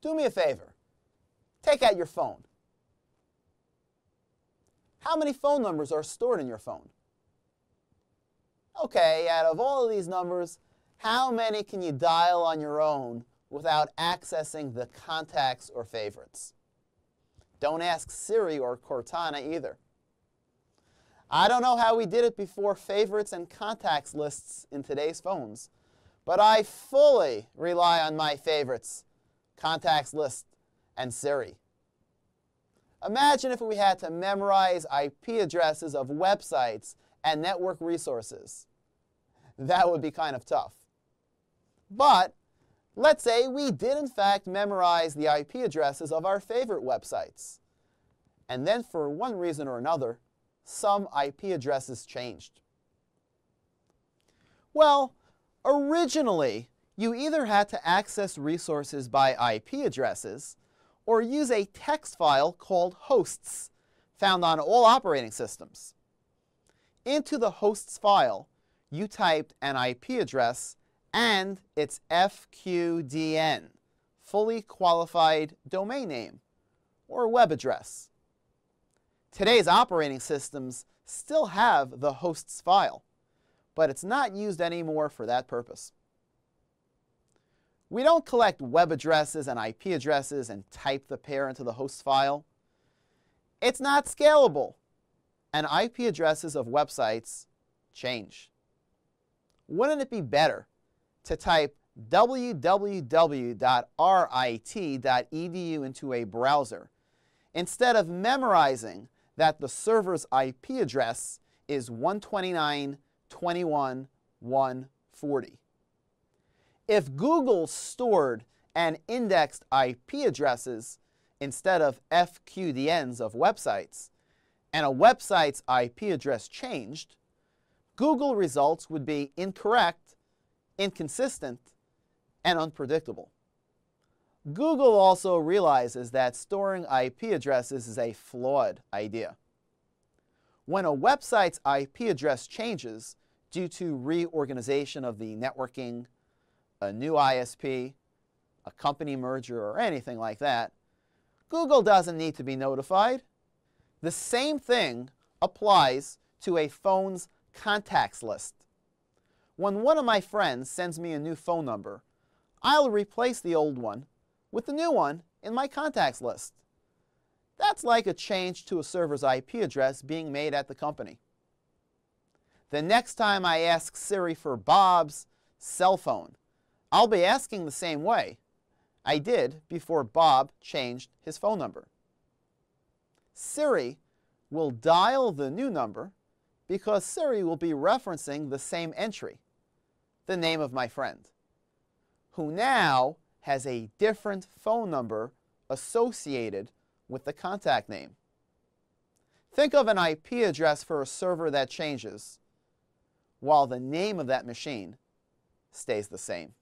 Do me a favor. Take out your phone. How many phone numbers are stored in your phone? Okay, out of all of these numbers, how many can you dial on your own without accessing the contacts or favorites? Don't ask Siri or Cortana either. I don't know how we did it before favorites and contacts lists in today's phones, but I fully rely on my favorites, contacts list, and Siri. Imagine if we had to memorize IP addresses of websites and network resources. That would be kind of tough. But let's say we did in fact memorize the IP addresses of our favorite websites. And then for one reason or another, some IP addresses changed. Well, originally, you either had to access resources by IP addresses or use a text file called hosts found on all operating systems. Into the hosts file, you typed an IP address and its FQDN, fully qualified domain name, or web address. Today's operating systems still have the hosts file, but it's not used anymore for that purpose. We don't collect web addresses and IP addresses and type the pair into the host file. It's not scalable, and IP addresses of websites change. Wouldn't it be better to type www.rit.edu into a browser instead of memorizing that the server's IP address is 129.21.140? If Google stored and indexed IP addresses instead of FQDNs of websites, and a website's IP address changed, Google results would be incorrect, inconsistent, and unpredictable. Google also realizes that storing IP addresses is a flawed idea. When a website's IP address changes due to reorganization of the networking, a new ISP, a company merger, or anything like that, Google doesn't need to be notified. The same thing applies to a phone's contacts list. When one of my friends sends me a new phone number, I'll replace the old one with the new one in my contacts list. That's like a change to a server's IP address being made at the company. The next time I ask Siri for Bob's cell phone, I'll be asking the same way I did before Bob changed his phone number. Siri will dial the new number because Siri will be referencing the same entry, the name of my friend, who now has a different phone number associated with the contact name. Think of an IP address for a server that changes, while the name of that machine stays the same.